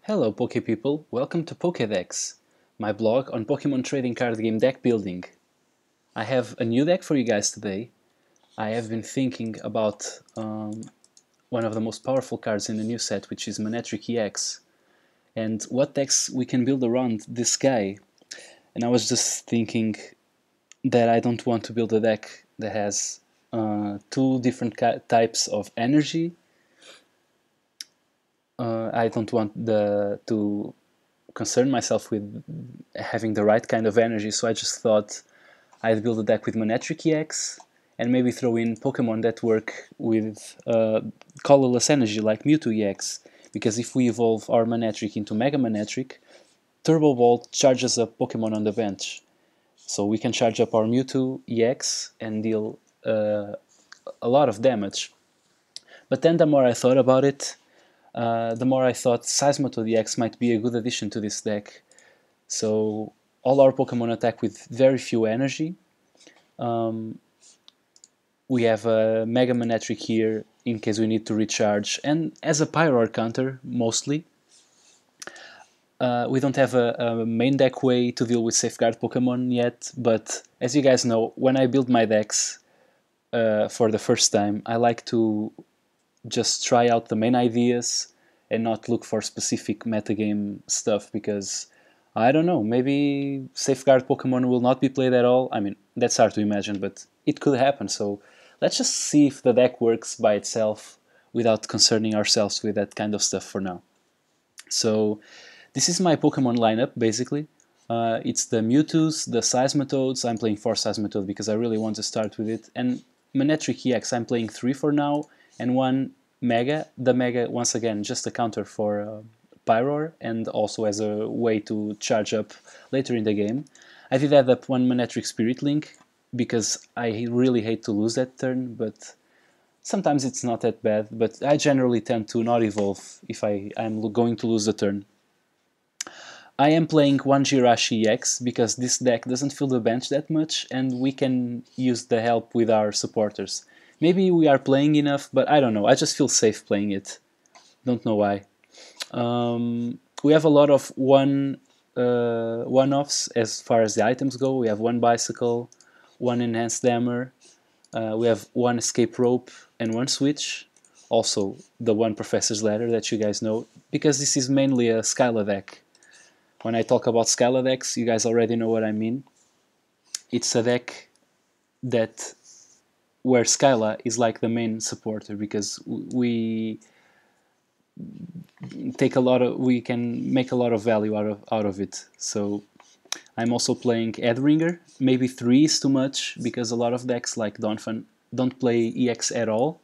Hello Poke people, welcome to Pokédex, my blog on Pokemon trading card game deck building. I have a new deck for you guys today. I have been thinking about one of the most powerful cards in the new set, which is Manectric EX, and what decks we can build around this guy. And I was just thinking that I don't want to build a deck that has two different types of energy. I don't want to concern myself with having the right kind of energy, so I just thought I'd build a deck with Manectric EX and maybe throw in Pokemon that work with colorless energy like Mewtwo EX, because if we evolve our Manectric into Mega Manectric, Turbo Ball charges up Pokemon on the bench. So we can charge up our Mewtwo EX and deal a lot of damage. But then the more I thought about it, the more I thought Seismitoad EX might be a good addition to this deck. So all our Pokemon attack with very few energy. We have a Mega Manectric here in case we need to recharge, and as a Pyroar counter, mostly. We don't have a main deck way to deal with Safeguard Pokemon yet, but as you guys know, when I build my decks for the first time, I like to just try out the main ideas and not look for specific metagame stuff, because I don't know, maybe Safeguard Pokemon will not be played at all. I mean, that's hard to imagine, but it could happen, so let's just see if the deck works by itself without concerning ourselves with that kind of stuff for now. So this is my Pokemon lineup, basically. It's the Mewtwo's, the Seismitoads. I'm playing 4 Seismitoad because I really want to start with it. And Manectric EX, I'm playing 3 for now, and 1 Mega. The Mega, once again, just a counter for Pyroar, and also as a way to charge up later in the game. I did add up 1 Manectric Spirit Link, because I really hate to lose that turn, but sometimes it's not that bad. But I generally tend to not evolve if I'm going to lose the turn. I am playing 1 Jirachi EX because this deck doesn't fill the bench that much and we can use the help with our supporters. Maybe we are playing enough, but I don't know, I just feel safe playing it. Don't know why. We have a lot of one-offs as far as the items go. We have 1 Bicycle, 1 Enhanced Hammer, we have 1 Escape Rope and 1 Switch. Also the 1 Professor's Ladder that you guys know, because this is mainly a Skyla deck. When I talk about Skyla decks, you guys already know what I mean. It's a deck where Skyla is like the main supporter, because we can make a lot of value out of it. So I'm also playing Edringer. Maybe 3 is too much because a lot of decks like Donphan don't play EX at all.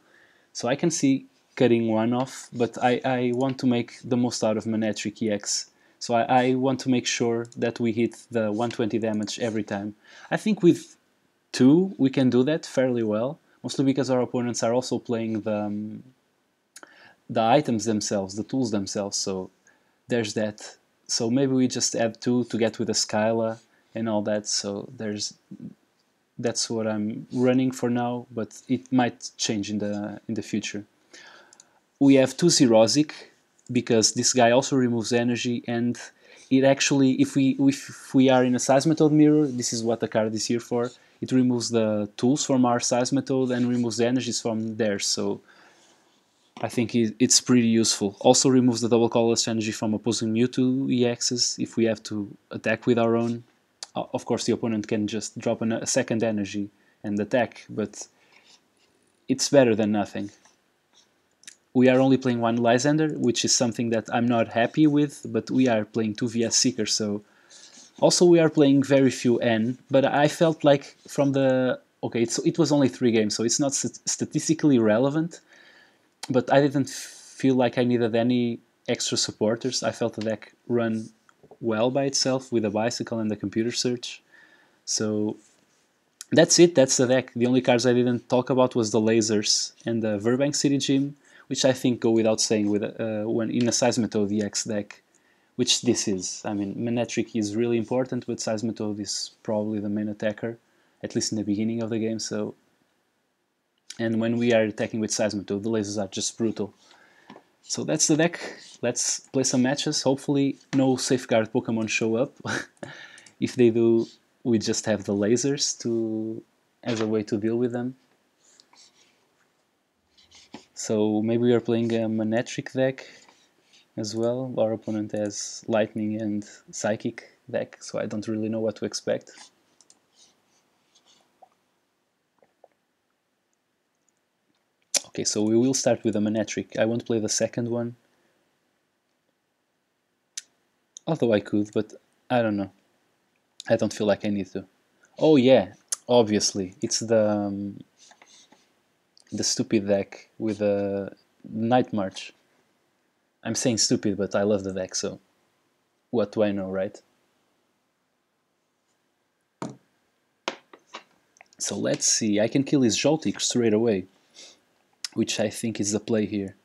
So I can see cutting 1 off, but I want to make the most out of Manectric EX. So I want to make sure that we hit the 120 damage every time. I think with 2 we can do that fairly well, mostly because our opponents are also playing the items themselves, the tools themselves, so there's that. So maybe we just add 2 to get with the Skyla and all that, so that's what I'm running for now, but it might change in the future. We have 2 Xerosic, because this guy also removes energy, and it actually, if we are in a Seismitoad mirror, this is what the card is here for. It removes the tools from our Seismitoad and removes the energies from theirs, so I think it's pretty useful. Also removes the double colorless energy from opposing Mewtwo EXs if we have to attack with our own. Of course, the opponent can just drop a second energy and attack, but it's better than nothing. We are only playing 1 Lysander, which is something that I'm not happy with, but we are playing 2 VS Seeker, so... Also we are playing very few N, but I felt like from the... Okay, it was only 3 games, so it's not statistically relevant, but I didn't feel like I needed any extra supporters. I felt the deck run well by itself with a Bicycle and the Computer Search. So that's it, that's the deck. The only cards I didn't talk about was the Lasers and the Verbank City Gym, which I think go without saying with when in a Seismitoad EX deck, which this is. I mean, Manectric is really important, but Seismitoad is probably the main attacker, at least in the beginning of the game, so... And when we are attacking with Seismitoad, the lasers are just brutal. So that's the deck. let's play some matches. Hopefully no safeguard Pokemon show up. If they do, we just have the lasers as a way to deal with them. So maybe we are playing a Manectric deck as well. Our opponent has Lightning and Psychic deck, so I don't really know what to expect. Okay, so we will start with a Manectric. I won't play the second one. Although I could, but I don't know. I don't feel like I need to. Oh yeah, obviously. It's the stupid deck with a Night March. I'm saying stupid, but I love the deck, so what do I know, right? So let's see. I can kill his Joltik straight away, which I think is the play here.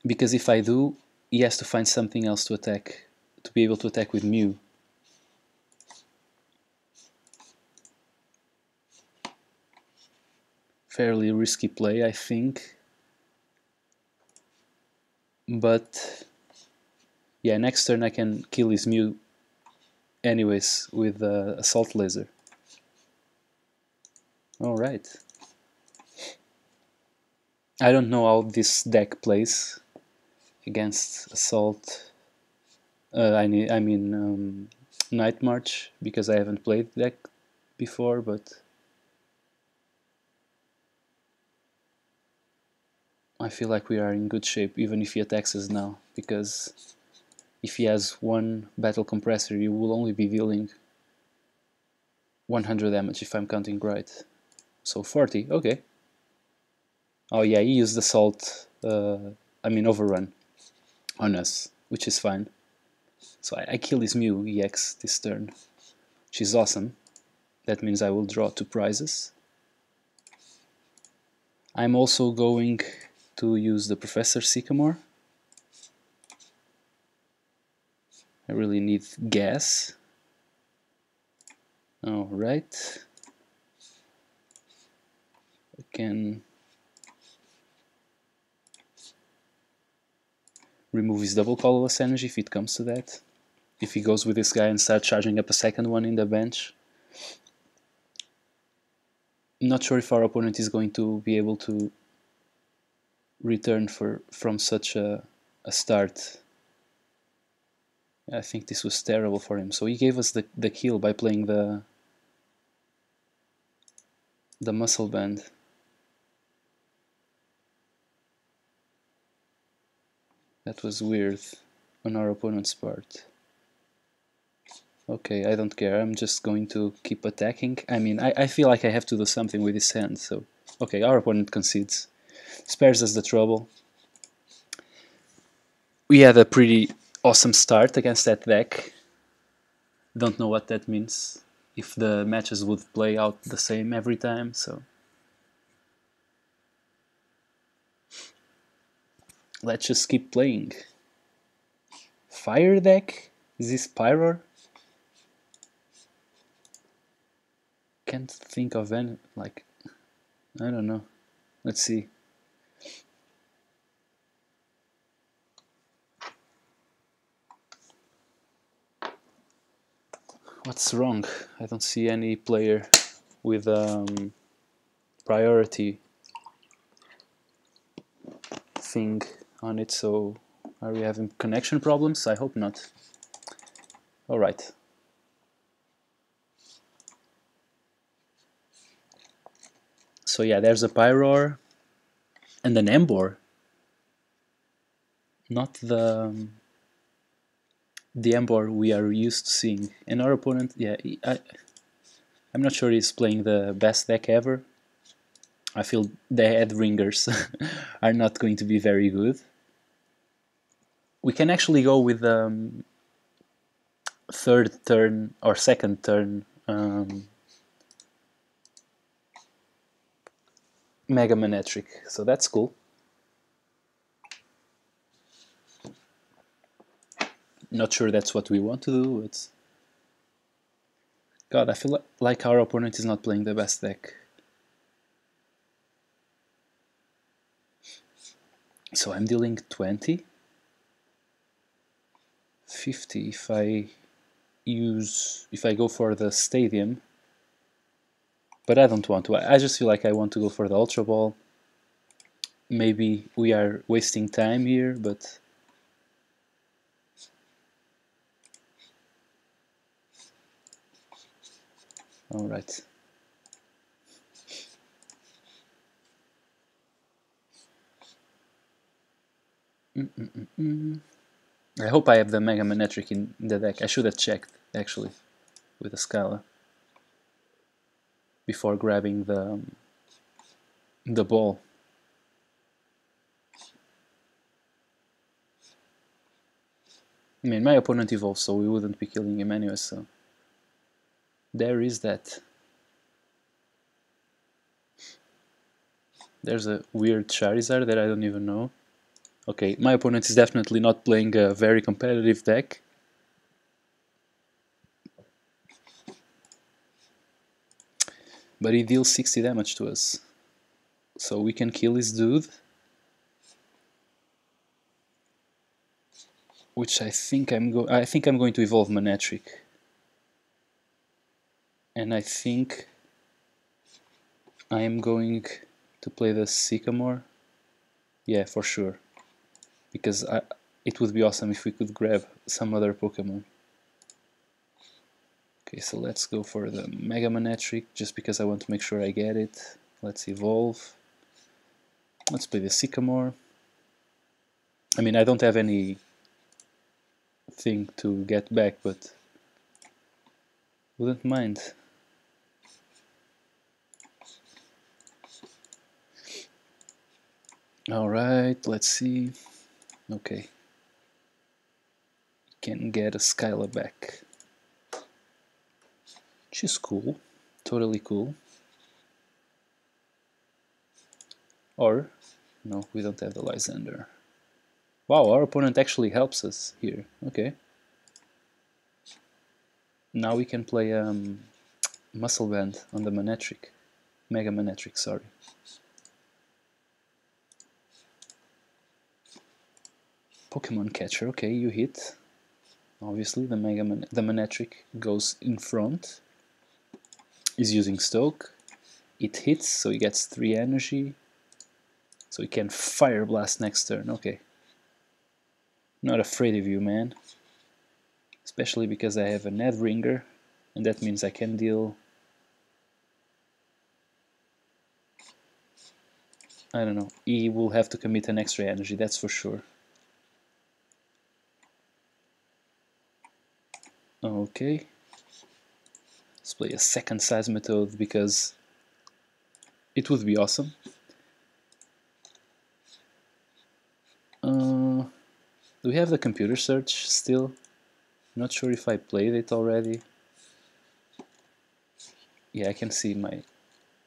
Because if I do, he has to find something else to attack, to be able to attack with Mew. Fairly risky play, I think. But yeah, next turn I can kill his Mew anyways with Assault Laser. Alright. I don't know how this deck plays against Assault. I mean Night March, because I haven't played the deck before, but I feel like we are in good shape even if he attacks us now, because if he has one Battle Compressor you will only be dealing 100 damage if I'm counting right. So 40, okay. Oh yeah, he used Assault, Overrun on us, which is fine. So I kill his Mew EX this turn, which is awesome. That means I will draw 2 prizes. I'm also going to use the Professor Sycamore. I really need gas. Alright. I can remove his double colorless energy if it comes to that. If he goes with this guy and starts charging up a second one in the bench. I'm not sure if our opponent is going to be able to return from such a start. I think this was terrible for him. So he gave us the kill by playing the Muscle Band. That was weird on our opponent's part. Okay, I don't care. I'm just going to keep attacking. I mean, I feel like I have to do something with his hand, so... Okay, our opponent concedes. Spares us the trouble. We had a pretty awesome start against that deck. Don't know what that means. If the matches would play out the same every time, so... Let's just keep playing. Fire deck? Is this Pyroar? Can't think of any, like... I don't know. Let's see. What's wrong? I don't see any player with priority thing on it, so are we having connection problems? I hope not. Alright. So yeah, there's a Pyroar and an Embor. Not the Embor we are used to seeing. And our opponent, yeah, I'm not sure he's playing the best deck ever. I feel the head ringers are not going to be very good. We can actually go with third turn or second turn Mega Manectric, so that's cool. Not sure that's what we want to do, but... God, I feel like our opponent is not playing the best deck. So I'm dealing 20. 50 if I go for the stadium, but I don't want to. I just feel like I want to go for the Ultra Ball. Maybe we are wasting time here, but all right. I hope I have the Mega Manectric in the deck. I should have checked, actually, with the Scala before grabbing the ball. I mean, my opponent evolves, so we wouldn't be killing him anyway, so there is that. There's a weird Charizard that I don't even know. Okay, my opponent is definitely not playing a very competitive deck. But he deals 60 damage to us. So we can kill this dude. Which I think I'm going to evolve Manectric. And I think I am going to play the Sycamore. Yeah, for sure. Because it would be awesome if we could grab some other Pokemon. Okay, so let's go for the Mega Manectric, just because I want to make sure I get it. Let's evolve. Let's play the Sycamore. I mean, I don't have any thing to get back, but wouldn't mind. Alright, let's see. Okay. Can get a Skyla back. She's cool. Totally cool. Or, no, we don't have the Lysander. Wow, our opponent actually helps us here. Okay. Now we can play Muscle Band on the Manectric. Mega Manectric, sorry. Pokemon Catcher, okay, you hit. Obviously, the Manectric goes in front. He's using Stoke. It hits, so he gets 3 energy. So he can Fire Blast next turn, okay. Not afraid of you, man. Especially because I have an Edringer, and that means I can deal... I don't know, he will have to commit an extra energy, that's for sure. Okay. Let's play a second Seismitoad because it would be awesome. Do we have the computer search still? Not sure if I played it already. Yeah, I can see my...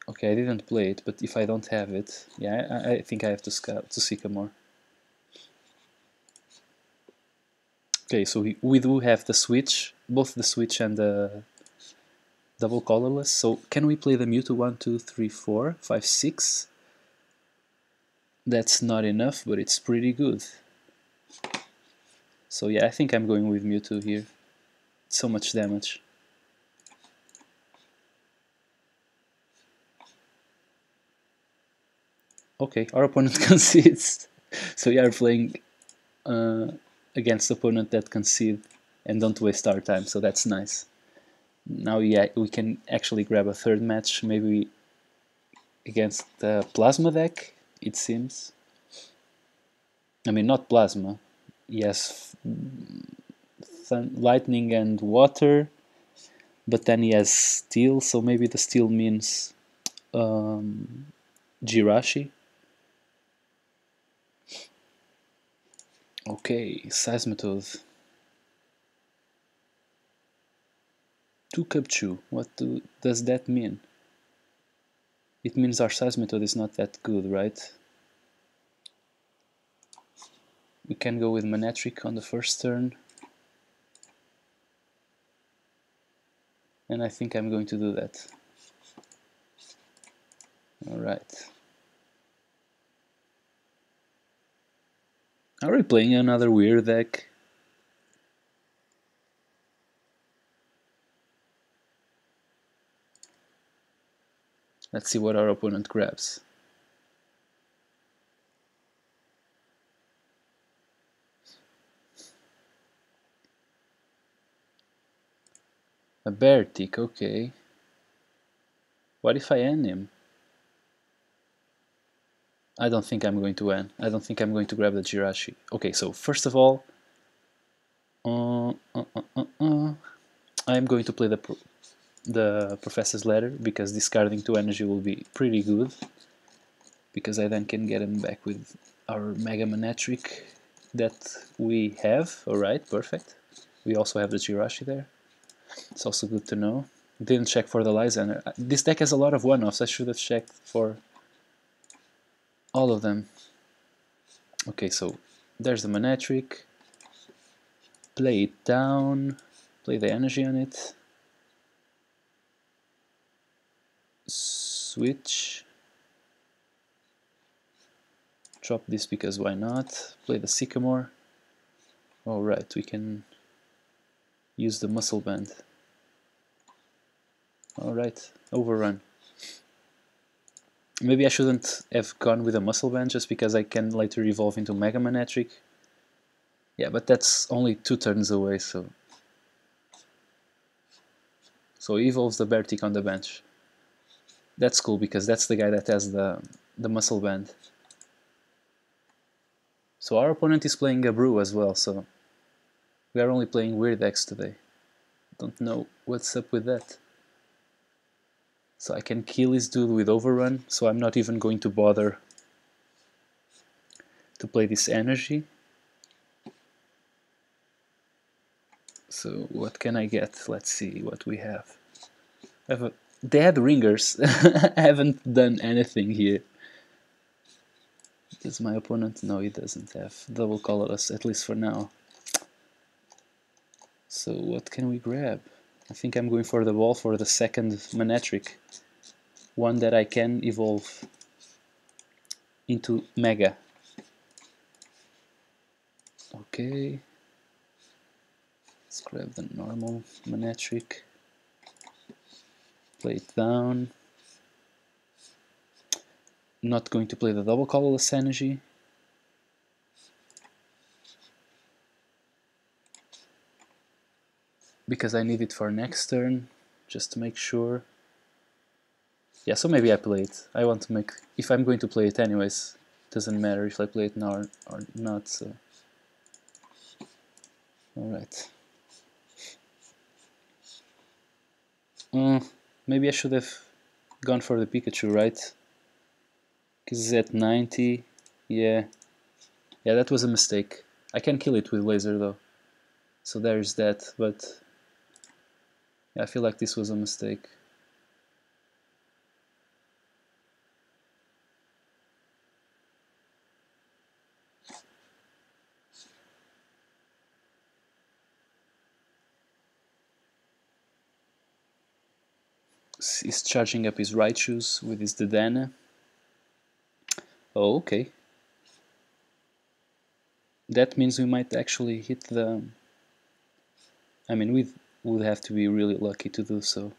Okay, I didn't play it, but if I don't have it, yeah, I think I have to scout to Sycamore. Okay, so we do have the switch, both the switch and the double colorless. So can we play the Mewtwo 1, 2, 3, 4, 5, 6? That's not enough, but it's pretty good. So yeah, I think I'm going with Mewtwo here. So much damage. Okay, our opponent concedes. So we are playing against opponent that concede and don't waste our time, so that's nice. Now yeah, we can actually grab a third match, maybe against the Plasma deck, it seems. I mean, not Plasma. Yes, Lightning and Water, but then he has Steel, so maybe the Steel means Jirachi. Okay, Seismitoad. Tukapchu, what does that mean? It means our Seismitoad is not that good, right? We can go with Manectric on the first turn. And I think I'm going to do that. Alright. Are we playing another weird deck? Let's see what our opponent grabs. A Bertic, okay. What if I end him? I don't think I'm going to end. I don't think I'm going to grab the Jirachi. Okay, so first of all, I'm going to play the Professor's Letter, because discarding 2 energy will be pretty good, because I then can get him back with our Mega Manectric that we have. Alright, perfect. We also have the Jirachi there. It's also good to know. Didn't check for the Lysander. This deck has a lot of one-offs. I should have checked for all of them. Okay, so there's the Manectric. Play it down. Play the energy on it. Switch. Drop this because why not? Play the Sycamore. Alright, we can use the Muscle Band. Alright, Overrun. Maybe I shouldn't have gone with a Muscle Band just because I can later evolve into Mega Manectric. Yeah, but that's only 2 turns away, so he evolves the Bertic on the bench. That's cool because that's the guy that has the Muscle Band. So our opponent is playing a Brew as well, so we are only playing weird decks today. Don't know what's up with that. So I can kill his dude with Overrun, so I'm not even going to bother to play this energy. So what can I get? Let's see what we have. I have a Dead Ringers. I haven't done anything here. Does my opponent? No, he doesn't have double colorless, at least for now. So what can we grab? I think I'm going for the ball for the second Manectric. One that I can evolve into Mega. Okay. Let's grab the normal Manectric. Play it down. Not going to play the double colorless energy. Because I need it for next turn, just to make sure. Yeah, so maybe I play it. I want to make, if I'm going to play it anyways, doesn't matter if I play it now or not, so. Alright. Maybe I should have gone for the Pikachu, right? Because it's at 90. Yeah. Yeah, that was a mistake. I can kill it with laser though. So there's that, but yeah, I feel like this was a mistake. He's charging up his Raichus with his Dedenne. Oh, okay. That means we might actually hit the... I mean, we would have to be really lucky to do so.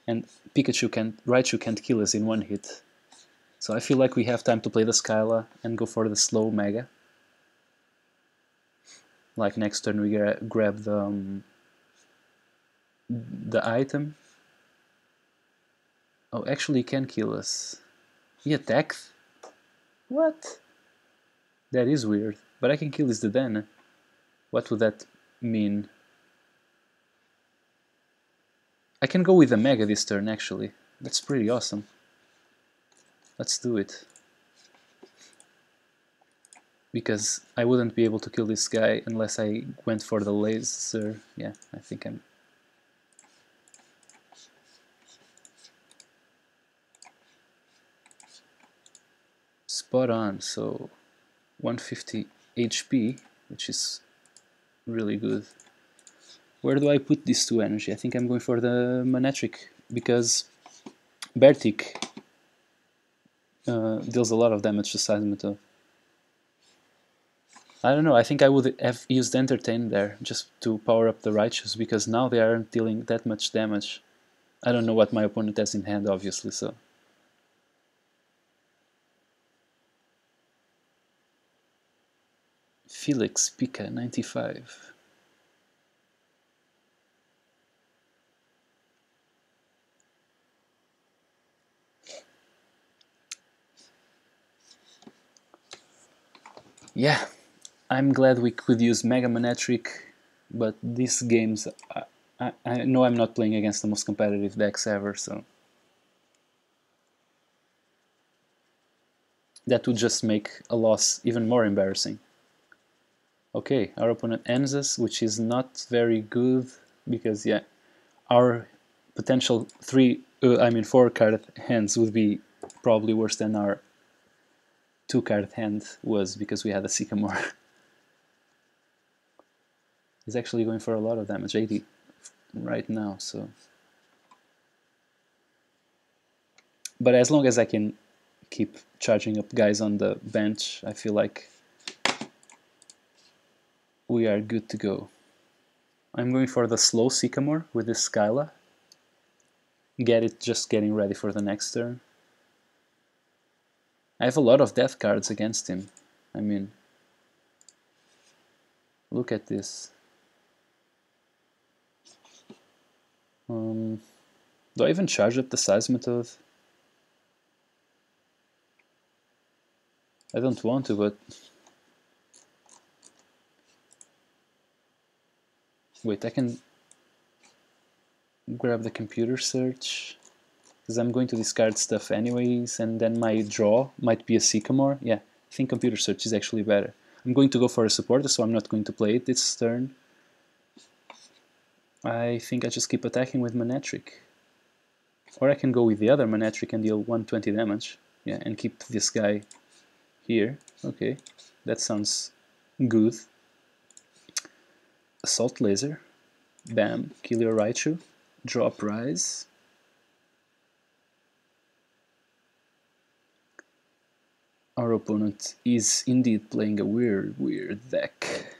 And Raichu can't kill us in one hit. So I feel like we have time to play the Skyla and go for the slow Mega. Like next turn we grab the item. Oh, actually he can kill us. He attacked? What? That is weird. But I can kill his Dedenne. What would that mean? I can go with the Mega this turn, actually. That's pretty awesome. Let's do it. Because I wouldn't be able to kill this guy unless I went for the laser. Yeah, I think I'm... Spot on, so 150 HP, which is really good. Where do I put these 2 energy? I think I'm going for the Manectric, because Bertic deals a lot of damage to Seismitoad. I don't know, I think I would have used Entertain there, just to power up the Raichus, because now they aren't dealing that much damage. I don't know what my opponent has in hand, obviously, so Felix Pika 95. Yeah, I'm glad we could use Mega Manectric, but these games, I know I'm not playing against the most competitive decks ever, so that would just make a loss even more embarrassing. Okay, our opponent ends us, which is not very good, because yeah, our potential 4 card hands would be probably worse than our 2 card hand was, because we had a Sycamore. He's actually going for a lot of damage, 80 right now, so. But as long as I can keep charging up guys on the bench, I feel like we are good to go. I'm going for the slow Sycamore with this Skyla. Just getting ready for the next turn. I have a lot of death cards against him. I mean, look at this. Do I even charge up the Seismitoad? I don't want to, but... Wait, I can grab the computer search, because I'm going to discard stuff anyways, and then my draw might be a Sycamore. Yeah, I think computer search is actually better. I'm going to go for a supporter, so I'm not going to play it this turn. I think I just keep attacking with Manectric. Or I can go with the other Manectric and deal 120 damage. Yeah, and keep this guy here. Okay, that sounds good. Assault Laser. Bam, kill your Raichu. Draw prize. Our opponent is indeed playing a weird deck.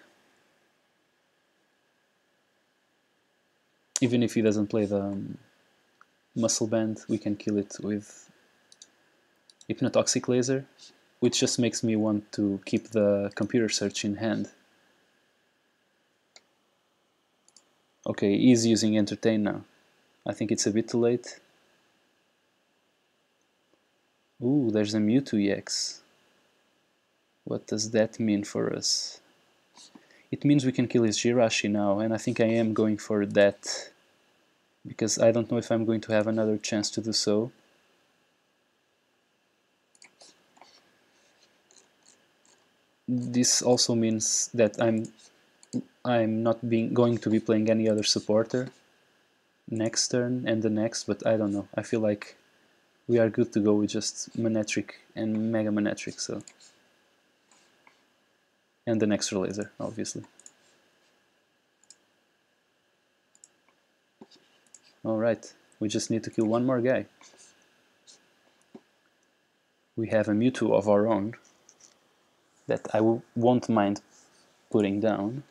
Even if he doesn't play the Muscle Band, we can kill it with Hypnotoxic Laser, which just makes me want to keep the computer search in hand. Okay, he's using Entertain now. I think it's a bit too late. Ooh, there's a Mewtwo EX. What does that mean for us? It means we can kill his Jirachi now, and I think I am going for that, because I don't know if I'm going to have another chance to do so. This also means that I'm not going to be playing any other supporter next turn and the next, but I don't know. I feel like we are good to go with just Manectric and Mega Manectric, so. And the next laser, obviously. Alright, we just need to kill one more guy. We have a Mewtwo of our own that I won't mind putting down.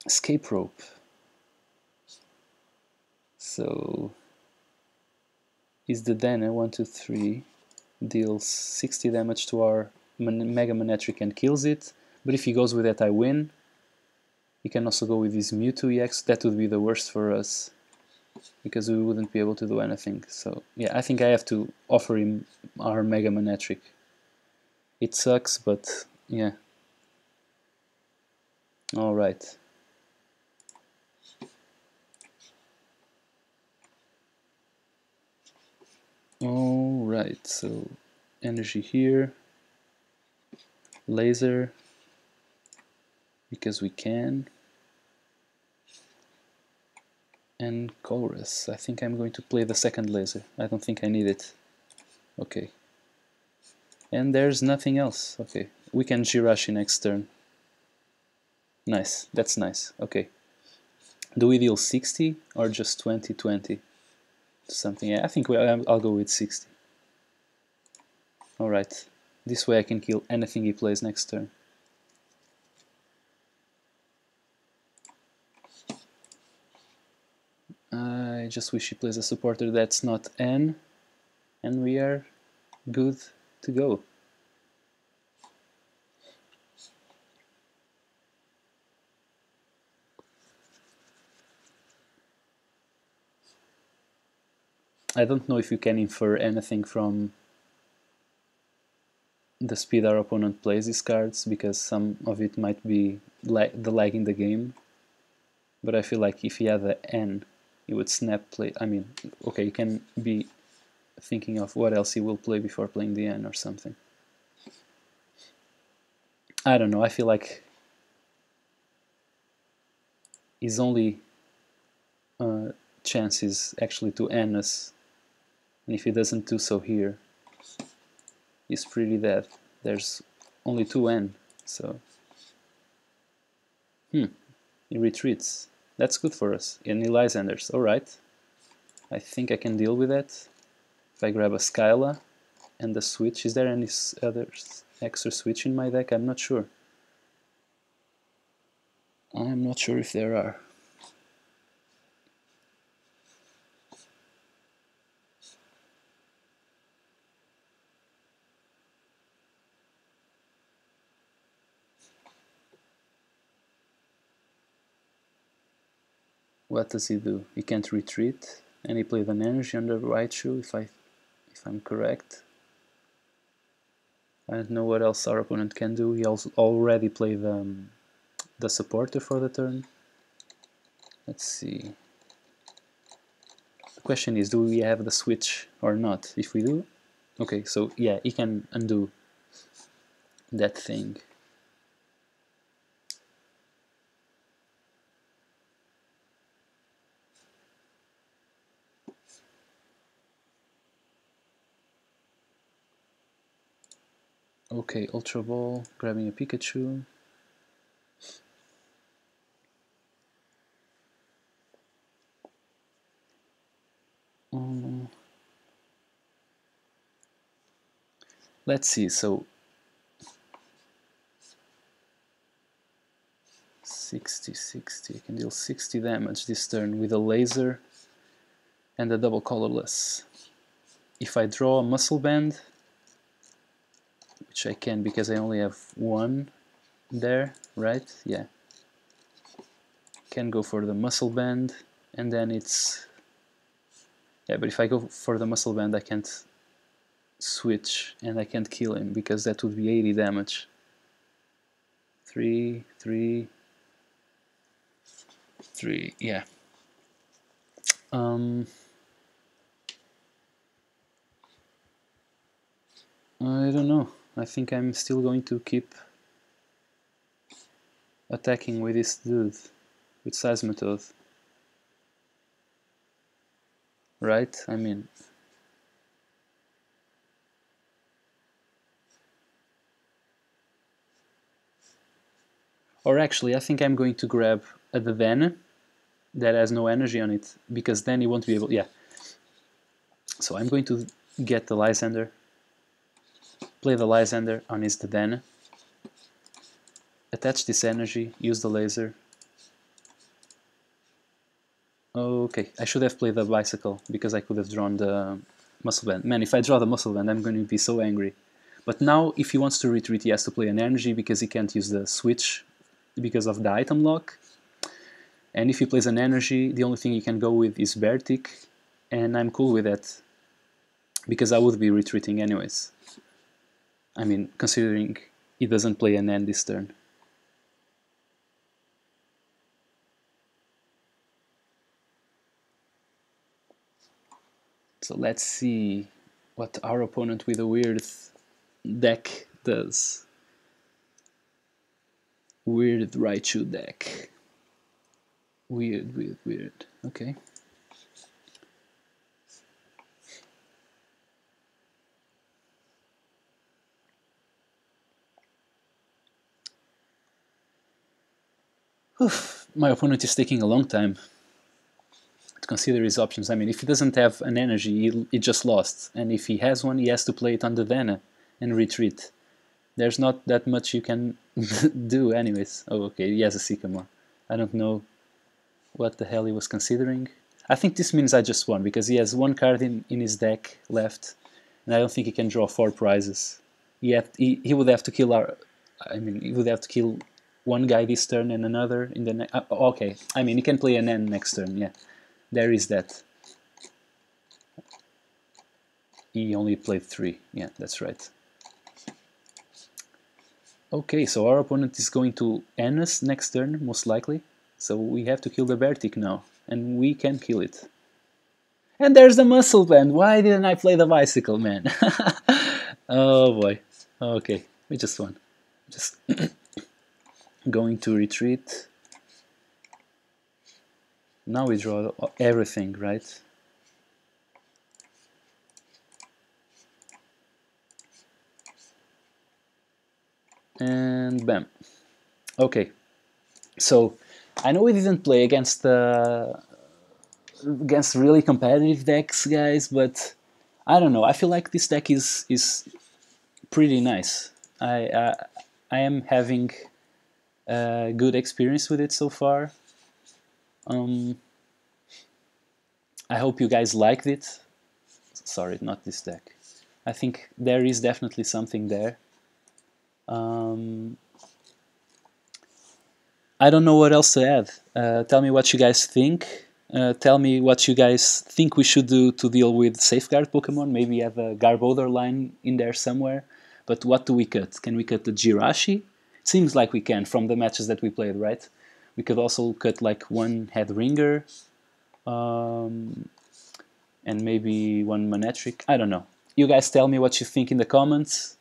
Escape Rope. So is the Dana 1, 2, 3 deals 60 damage to our Mega Manectric and kills it, but if he goes with that I win. He can also go with his Mewtwo EX. That would be the worst for us, because we wouldn't be able to do anything. So yeah, I think I have to offer him our Mega Manectric. It sucks, but yeah. Alright. Alright, so energy here. Laser, because we can. And Chorus. I think I'm going to play the second laser. I don't think I need it. Okay. And there's nothing else. Okay. We can Jirachi next turn. Nice. That's nice. Okay. Do we deal 60 or just 20, 20? Something. Yeah, I think I'll go with 60. Alright. This way I can kill anything he plays next turn. I just wish he plays a supporter that's not N, and we are good to go. I don't know if you can infer anything from the speed our opponent plays these cards, because some of it might be the lag in the game, but I feel like if he had the N, he would snap play. I mean, okay, you can be thinking of what else he will play before playing the N or something. I don't know, I feel like his only chance is actually to N us, and if he doesn't do so here, he's pretty dead. There's only 2 N, so he retreats. That's good for us. And he Lysanders. Alright. I think I can deal with that. If I grab a Skyla and the switch. Is there any other extra switch in my deck? I'm not sure. I'm not sure if there are. What does he do? He can't retreat, and he played an energy on the right shoe, if I'm correct. I don't know what else our opponent can do. He also already played the supporter for the turn. Let's see. The question is, do we have the switch or not? If we do, okay, so yeah, he can undo that thing. Okay, Ultra Ball, grabbing a Pikachu. Let's see, so 60, I can deal 60 damage this turn with a laser and a double colorless. If I draw a Muscle Band, which I can because I only have 1 there, right? Yeah. Can go for the Muscle Band, and then it's... Yeah, but if I go for the Muscle Band I can't switch and I can't kill him because that would be 80 damage. 3, 3, 3, yeah. I don't know. I think I'm still going to keep attacking with this dude, with Seismitoad. Right? I mean... Or actually, I think I'm going to grab a Devana that has no energy on it, because then he won't be able... Yeah. So I'm going to get the Lysander, play the Lysander on his Devana, attach this energy, use the laser. Okay, I should have played the Bicycle, because I could have drawn the Muscle Band. Man, if I draw the Muscle Band, I'm going to be so angry. But now, if he wants to retreat, he has to play an energy, because he can't use the switch because of the item lock. And if he plays an energy, the only thing he can go with is Bertic, and I'm cool with that, because I would be retreating anyways. I mean, considering he doesn't play an end this turn. So let's see what our opponent with a weird deck does. Weird Raichu deck. Weird. Okay. Oof, my opponent is taking a long time to consider his options. I mean, if he doesn't have an energy, he just lost. And if he has one, he has to play it on the Dana and retreat. There's not that much you can do anyways. Oh, okay, he has a Sycamore. I don't know what the hell he was considering. I think this means I just won, because he has one card in his deck left, and I don't think he can draw 4 prizes. He would have to kill our... I mean, he would have to kill one guy this turn and another in the next... okay, I mean, he can play an N next turn, yeah. There is that. He only played 3, yeah, that's right. Okay, so our opponent is going to N us next turn, most likely. So we have to kill the Bertic now, and we can kill it. And there's the muscle band! Why didn't I play the bicycle, man? Oh boy. Okay, we just won. Just going to retreat. Now we draw everything, right? And bam. Okay, so I know we didn't play against really competitive decks, guys, but I don't know. I feel like this deck is pretty nice. I am having a good experience with it so far. I hope you guys liked it. Sorry, not this deck. I think there is definitely something there. I don't know what else to add. Tell me what you guys think. Tell me what you guys think we should do to deal with safeguard Pokemon. Maybe have a Garbodor line in there somewhere. But what do we cut? Can we cut the Jirachi? Seems like we can from the matches that we played, right? We could also cut like one Head Ringer. And maybe one Manectric. I don't know. You guys tell me what you think in the comments.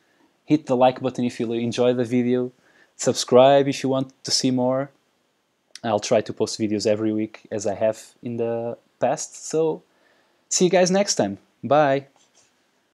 Hit the like button if you enjoy the video. Subscribe if you want to see more. I'll try to post videos every week as I have in the past. So see you guys next time. Bye.